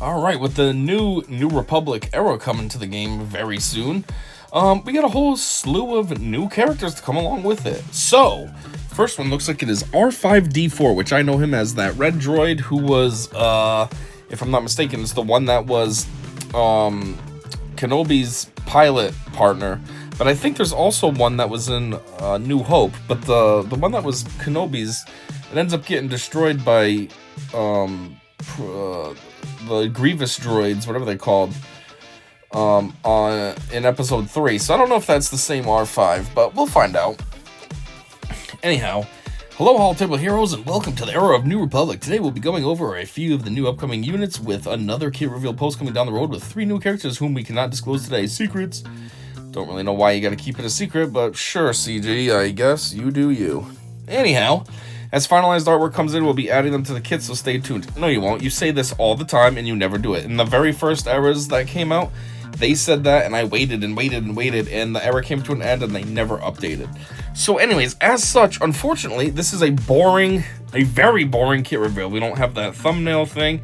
Alright, with the New Republic era coming to the game very soon, we got a whole slew of new characters to come along with it. So, first one looks like it is R5-D4, which I know him as that red droid who was, if I'm not mistaken, it's the one that was Kenobi's pilot partner. But I think there's also one that was in New Hope, but the one that was Kenobi's, it ends up getting destroyed by the Grievous droids, whatever they're called, in episode 3. So I don't know if that's the same R5, but we'll find out. Anyhow, hello Holotable Heroes, and welcome to the era of New Republic. Today we'll be going over a few of the new upcoming units with another kit reveal post coming down the road with 3 new characters whom we cannot disclose today. Secrets. Don't really know why you gotta keep it a secret, but sure, CG, I guess you do you. Anyhow, as finalized artwork comes in, we'll be adding them to the kit, so stay tuned. No, you won't. You say this all the time, and you never do it. In the very first eras that came out, they said that, and I waited and waited and waited, and the era came to an end, and they never updated. So anyways, as such, unfortunately, this is a very boring kit reveal. We don't have that thumbnail thing,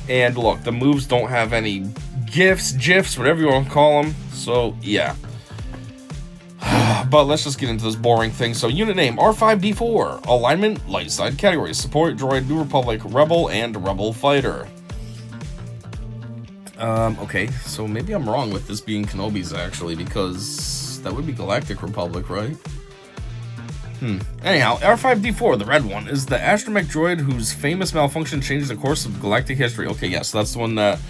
and look, the moves don't have any GIFs, whatever you want to call them, so yeah. But let's just get into this boring thing. So unit name, R5-D4. Alignment, light side categories. Support, droid, New Republic, Rebel, and Rebel Fighter. Okay, so maybe I'm wrong with this being Kenobi's actually, because that would be Galactic Republic, right? Anyhow, R5-D4, the red one, is the astromech droid whose famous malfunction changed the course of galactic history. Okay, yes, that's the one that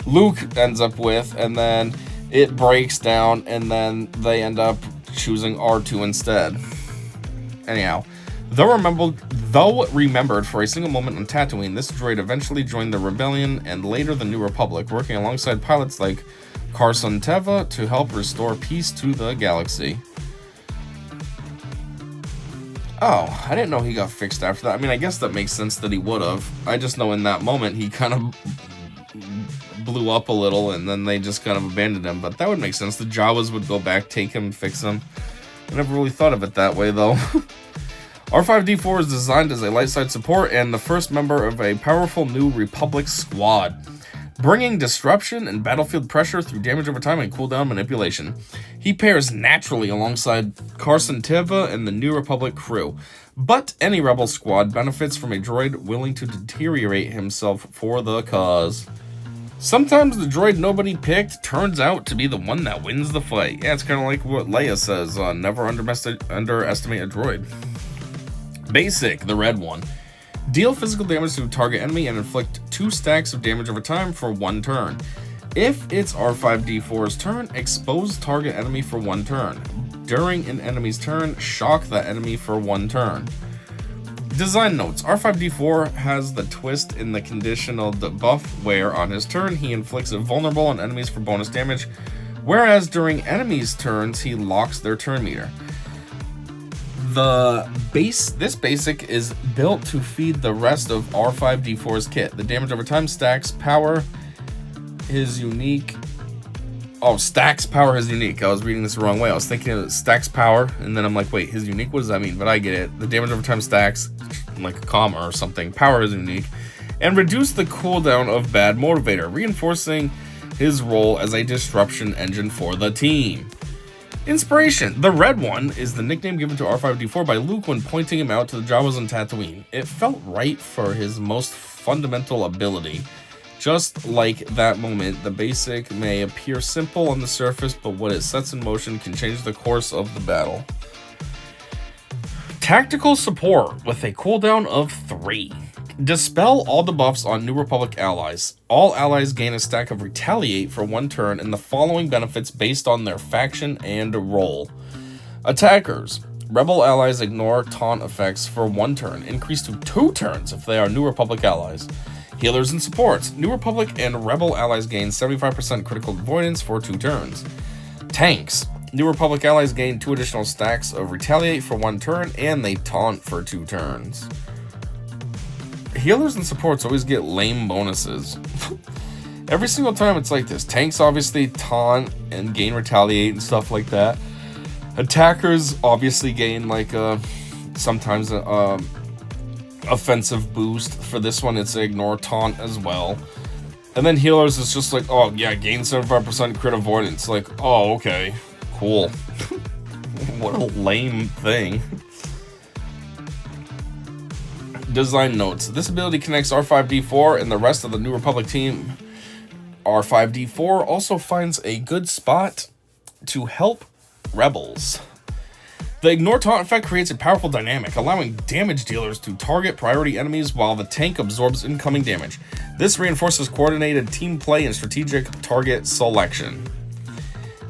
Luke ends up with, and then it breaks down, and then they end up choosing R2 instead. Anyhow, though remembered for a single moment on Tatooine, this droid eventually joined the Rebellion and later the New Republic, working alongside pilots like Carson Teva to help restore peace to the galaxy. Oh, I didn't know he got fixed after that. I mean, I guess that makes sense that he would have. I just know in that moment he kind of blew up a little, and then they just kind of abandoned him, but that would make sense. The Jawas would go back, take him, fix him. I never really thought of it that way, though. R5-D4 is designed as a light side support and the first member of a powerful New Republic squad, bringing disruption and battlefield pressure through damage over time and cooldown manipulation. He pairs naturally alongside Carson Teva and the New Republic crew, but any Rebel squad benefits from a droid willing to deteriorate himself for the cause. Sometimes the droid nobody picked turns out to be the one that wins the fight. Yeah, it's kind of like what Leia says, never underestimate a droid. Basic, the red one. Deal physical damage to a target enemy and inflict 2 stacks of damage over time for 1 turn. If it's R5-D4's turn, expose target enemy for 1 turn. During an enemy's turn, shock that enemy for 1 turn. Design notes. R5-D4 has the twist in the conditional debuff where on his turn he inflicts a vulnerable on enemies for bonus damage, whereas during enemies' turns he locks their turn meter. This basic is built to feed the rest of R5-D4's kit. The damage over time stacks power is unique. Oh, stacks power is unique. I was reading this the wrong way. I was thinking it stacks power, and then I'm like, wait, his unique? What does that mean? But I get it. The damage over time stacks, like a comma or something. Power is unique. And reduce the cooldown of Bad Motivator, reinforcing his role as a disruption engine for the team. Inspiration. The red one is the nickname given to R5-D4 by Luke when pointing him out to the Jawas on Tatooine. It felt right for his most fundamental ability. Just like that moment, the basic may appear simple on the surface, but what it sets in motion can change the course of the battle. Tactical support with a cooldown of 3. Dispel all debuffs on New Republic allies. All allies gain a stack of Retaliate for 1 turn and the following benefits based on their faction and role. Attackers. Rebel allies ignore taunt effects for 1 turn, increase to 2 turns if they are New Republic allies. Healers and supports. New Republic and Rebel allies gain 75% critical avoidance for 2 turns. Tanks. New Republic allies gain 2 additional stacks of Retaliate for 1 turn, and they taunt for 2 turns. Healers and supports always get lame bonuses. Every single time it's like this. Tanks obviously taunt and gain Retaliate and stuff like that. Attackers obviously gain like sometimes offensive boost. For this one, it's ignore taunt as well. And then healers is just like, oh yeah, gain 75% crit avoidance. Like, oh, okay, cool. What a lame thing. Design notes. This ability connects R5-D4 and the rest of the New Republic team. R5-D4 also finds a good spot to help rebels. The Ignore Taunt effect creates a powerful dynamic, allowing damage dealers to target priority enemies while the tank absorbs incoming damage. This reinforces coordinated team play and strategic target selection.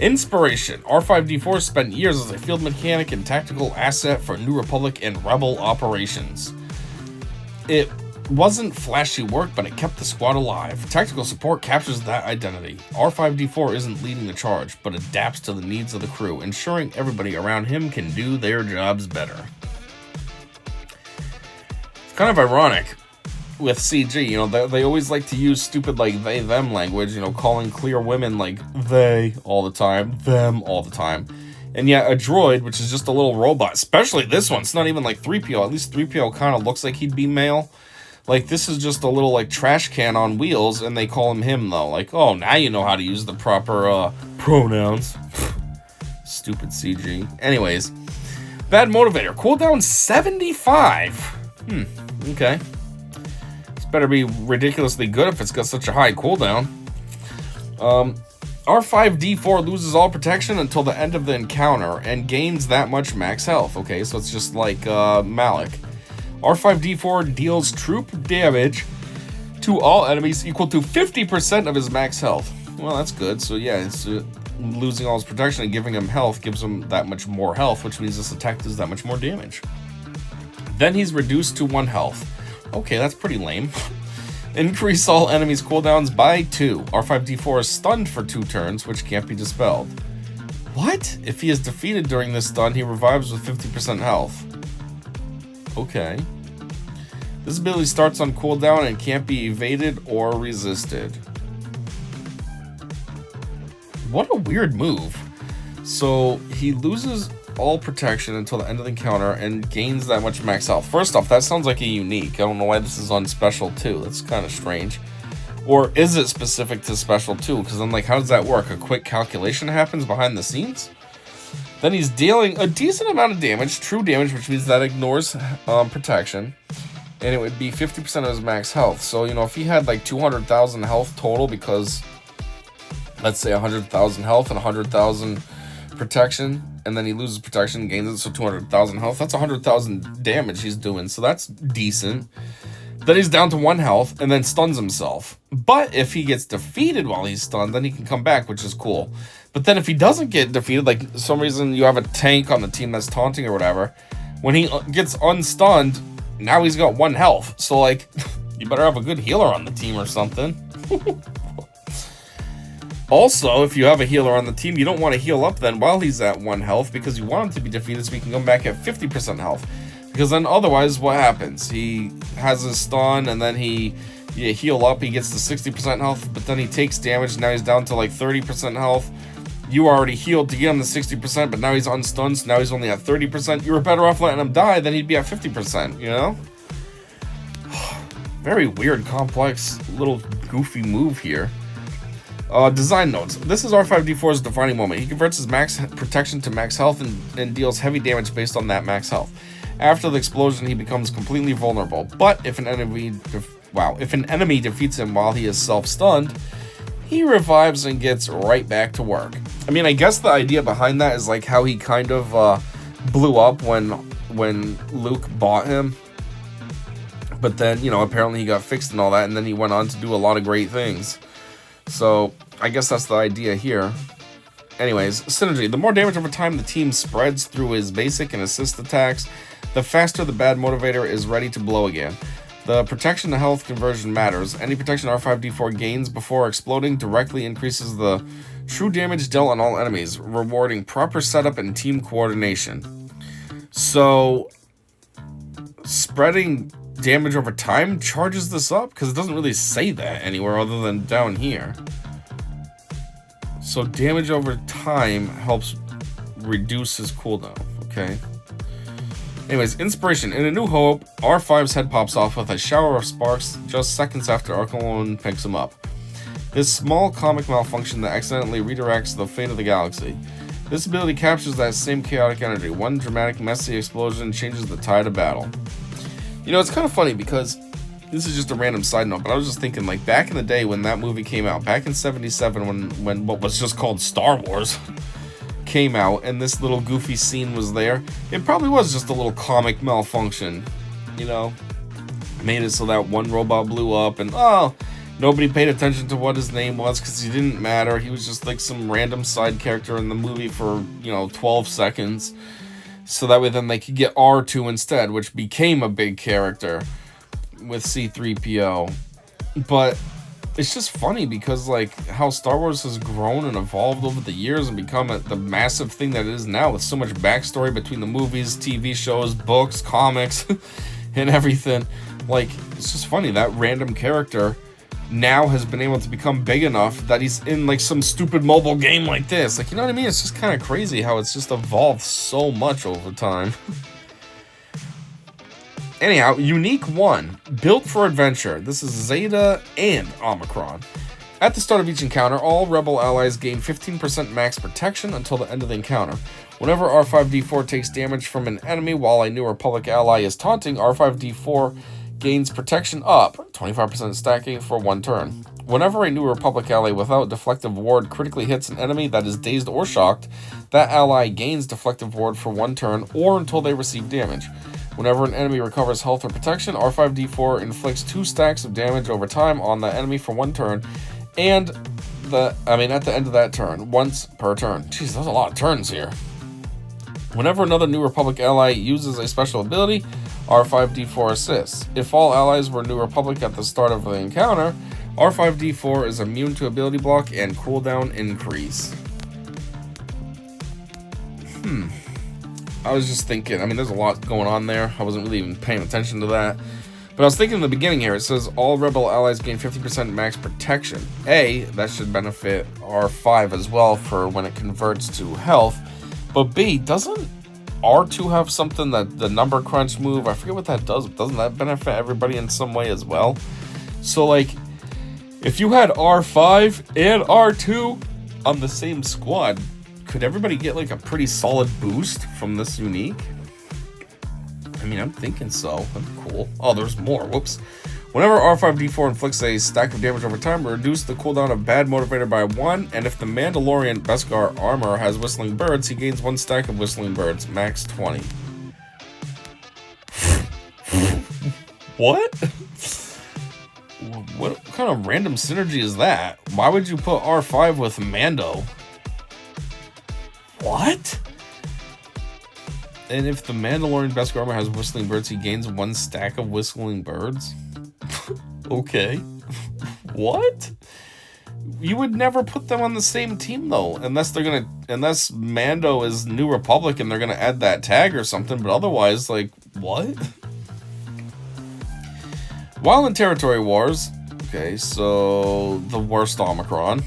Inspiration. R5-D4 spent years as a field mechanic and tactical asset for New Republic and Rebel operations. It wasn't flashy work, but it kept the squad alive. Tactical support captures that identity. R5-D4 isn't leading the charge, but adapts to the needs of the crew, ensuring everybody around him can do their jobs better. It's kind of ironic with CG, you know, they always like to use stupid, like, they-them language, you know, calling clear women, like, they all the time, them all the time. And yet a droid, which is just a little robot, especially this one, it's not even like 3PO. At least 3PO kind of looks like he'd be male. Like, this is just a little, like, trash can on wheels, and they call him him, though. Like, oh, now you know how to use the proper, pronouns. Stupid CG. Anyways. Bad Motivator. Cooldown 75. Okay. This better be ridiculously good if it's got such a high cooldown. R5-D4 loses all protection until the end of the encounter and gains that much max health. Okay, so it's just like Malik. R5-D4 deals troop damage to all enemies equal to 50% of his max health. Well, that's good. So yeah, it's losing all his protection and giving him health gives him that much more health, which means this attack does that much more damage. Then he's reduced to 1 health. Okay, that's pretty lame. Increase all enemies' cooldowns by 2. R5-D4 is stunned for 2 turns, which can't be dispelled. What? If he is defeated during this stun, he revives with 50% health. Okay. This ability starts on cooldown and can't be evaded or resisted. What a weird move. So, he loses all protection until the end of the encounter and gains that much max health. First off, that sounds like a unique. I don't know why this is on special 2. That's kind of strange. Or is it specific to special 2? Because I'm like, how does that work? A quick calculation happens behind the scenes? Then he's dealing a decent amount of damage, true damage, which means that ignores protection. And it would be 50% of his max health. So, you know, if he had like 200,000 health total because, let's say 100,000 health and 100,000 protection, and then he loses protection and gains it, so 200,000 health. That's 100,000 damage he's doing, so that's decent. Then he's down to 1 health, and then stuns himself. But if he gets defeated while he's stunned, then he can come back, which is cool. But then if he doesn't get defeated, like some reason you have a tank on the team that's taunting or whatever, when he gets unstunned, now he's got 1 health. So, like, you better have a good healer on the team or something. Also, if you have a healer on the team, you don't want to heal up then while he's at 1 health because you want him to be defeated so he can come back at 50% health. Because then otherwise, what happens? He has his stun and then you heal up, he gets to 60% health, but then he takes damage, now he's down to like 30% health. You already healed to get him to 60%, but now he's unstunned, so now he's only at 30%. You were better off letting him die, then he'd be at 50%, you know? Very weird, complex, little goofy move here. Design notes. This is R5-D4's defining moment. He converts his max protection to max health and deals heavy damage based on that max health. After the explosion, he becomes completely vulnerable. But if an enemy defeats him while he is self-stunned, he revives and gets right back to work. I mean, I guess the idea behind that is like how he kind of blew up when Luke bought him. But then, you know, apparently he got fixed and all that, and then he went on to do a lot of great things. So, I guess that's the idea here. Anyways, synergy. The more damage over time the team spreads through his basic and assist attacks, the faster the bad motivator is ready to blow again. The protection to health conversion matters. Any protection R5-D4 gains before exploding directly increases the true damage dealt on all enemies, rewarding proper setup and team coordination. So, spreading damage over time charges this up? Because it doesn't really say that anywhere other than down here. So damage over time helps reduce his cooldown. Okay. Anyways, inspiration. In A New Hope, R5's head pops off with a shower of sparks just seconds after Archelon picks him up. This small comic malfunction that accidentally redirects the fate of the galaxy. This ability captures that same chaotic energy. One dramatic, messy explosion changes the tide of battle. You know, it's kind of funny because this is just a random side note, but I was just thinking, like, back in the day when that movie came out, back in 77, when what was just called Star Wars came out, and this little goofy scene was there, it probably was just a little comic malfunction, you know? Made it so that one robot blew up, and, oh, nobody paid attention to what his name was because he didn't matter. He was just like some random side character in the movie for, 12 seconds. So that way then they could get R2 instead, which became a big character with C-3PO. But it's just funny because, like, how Star Wars has grown and evolved over the years and become the massive thing that it is now, with so much backstory between the movies, TV shows, books, comics, and everything. Like, it's just funny that random character now has been able to become big enough that he's in, like, some stupid mobile game like this. Like, you know what I mean? It's just kind of crazy how it's just evolved so much over time. Anyhow, Unique 1. Built for adventure. This is Zeta and Omicron. At the start of each encounter, all Rebel allies gain 15% max protection until the end of the encounter. Whenever R5-D4 takes damage from an enemy while a New Republic ally is taunting, R5-D4 gains protection up, 25% stacking for 1 turn. Whenever a New Republic ally without Deflective Ward critically hits an enemy that is dazed or shocked, that ally gains Deflective Ward for 1 turn or until they receive damage. Whenever an enemy recovers health or protection, R5-D4 inflicts 2 stacks of damage over time on that enemy for 1 turn, and at the end of that turn, once per turn. Jeez, there's a lot of turns here. Whenever another New Republic ally uses a special ability, R5-D4 assists. If all allies were New Republic at the start of the encounter, R5-D4 is immune to ability block and cooldown increase. I was just thinking, I mean, there's a lot going on there. I wasn't really even paying attention to that. But I was thinking in the beginning here, it says all Rebel allies gain 50% max protection. That should benefit R5 as well for when it converts to health. But B, doesn't R2 have something that the number crunch move? I forget what that does. Doesn't that benefit everybody in some way as well? So, like, if you had R5 and R2 on the same squad, could everybody get, like, a pretty solid boost from this unique? I mean, I'm thinking so. That'd be cool. Oh, there's more. Whoops. Whenever R5-D4 inflicts a stack of damage over time, reduce the cooldown of Bad Motivator by 1, and if the Mandalorian Beskar armor has Whistling Birds, he gains 1 stack of Whistling Birds, max 20. What? What kind of random synergy is that? Why would you put R5 with Mando? What? And if the Mandalorian Beskar armor has Whistling Birds, he gains 1 stack of Whistling Birds? Okay. What? You would never put them on the same team though, unless Mando is New Republic and they're gonna add that tag or something, but otherwise, like, what? While in territory wars, okay, so the worst Omicron,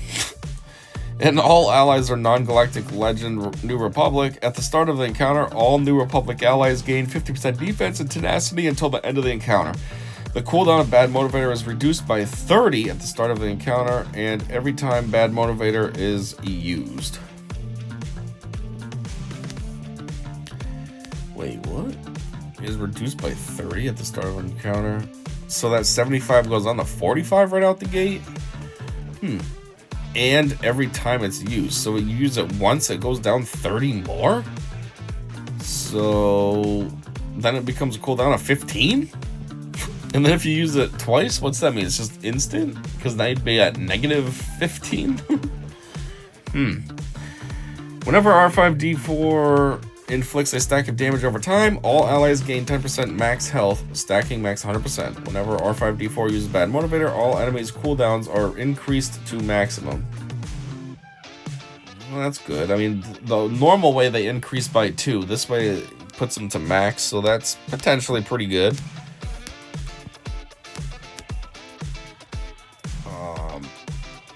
and all allies are non-galactic legend New Republic, at the start of the encounter, all New Republic allies gain 50% defense and tenacity until the end of the encounter. The cooldown of Bad Motivator is reduced by 30 at the start of the encounter, and every time Bad Motivator is used. Wait, what? It is reduced by 30 at the start of an encounter? So that 75 goes on to 45 right out the gate? And every time it's used. So when you use it once, it goes down 30 more? So then it becomes a cooldown of 15? And then if you use it twice, what's that mean? It's just instant? Because now you'd be at negative 15? Whenever R5-D4 inflicts a stack of damage over time, all allies gain 10% max health, stacking max 100%. Whenever R5-D4 uses Bad Motivator, all enemies' cooldowns are increased to maximum. Well, that's good. I mean, the normal way they increase by 2. This way it puts them to max, so that's potentially pretty good.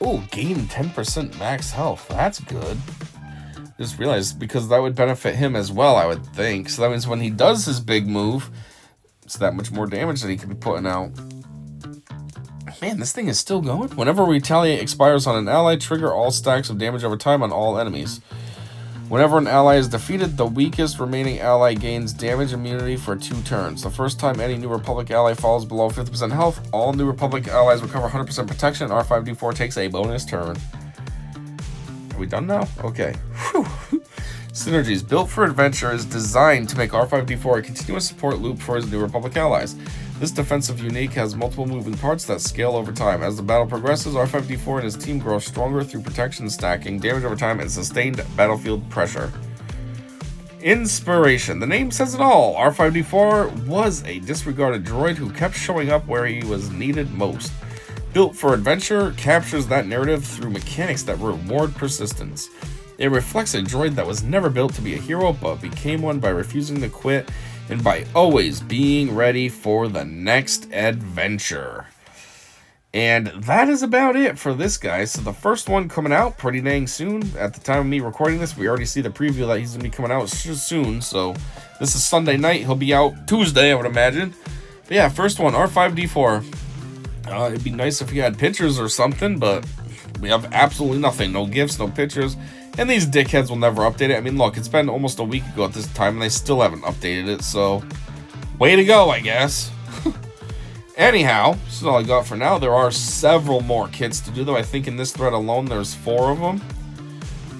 Oh, gain 10% max health. That's good. Just realized, because that would benefit him as well, I would think. So that means when he does his big move, it's that much more damage that he could be putting out. Man, this thing is still going. Whenever Retaliate expires on an ally, trigger all stacks of damage over time on all enemies. Whenever an ally is defeated, the weakest remaining ally gains damage immunity for 2 turns. The first time any New Republic ally falls below 50% health, all New Republic allies recover 100% protection. R5-D4 takes a bonus turn. Are we done now? Okay. Whew. Synergies. Built for Adventure is designed to make R5-D4 a continuous support loop for his New Republic allies. This defensive unique has multiple moving parts that scale over time. As the battle progresses, R5-D4 and his team grow stronger through protection stacking, damage over time, and sustained battlefield pressure. Inspiration. The name says it all. R5-D4 was a disregarded droid who kept showing up where he was needed most. Built for Adventure captures that narrative through mechanics that reward persistence. It reflects a droid that was never built to be a hero, but became one by refusing to quit and by always being ready for the next adventure. And that is about it for this guy. So the first one coming out pretty dang soon. At the time of me recording this, we already see the preview that he's going to be coming out soon. So this is Sunday night. He'll be out Tuesday, I would imagine. But yeah, first one, R5-D4. It'd be nice if you had pictures or something, but we have absolutely nothing. No gifts, no pictures. And these dickheads will never update it. I mean, look, it's been almost a week ago at this time, and they still haven't updated it, so way to go, I guess. Anyhow, this is all I got for now. There are several more kits to do, though. I think in this thread alone, there's 4 of them.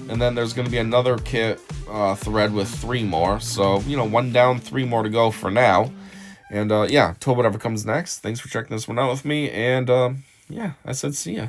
And then there's going to be another kit thread with 3 more. So, you know, 1 down, 3 more to go for now. And, yeah, till whatever comes next. Thanks for checking this one out with me. And, yeah, I said see ya.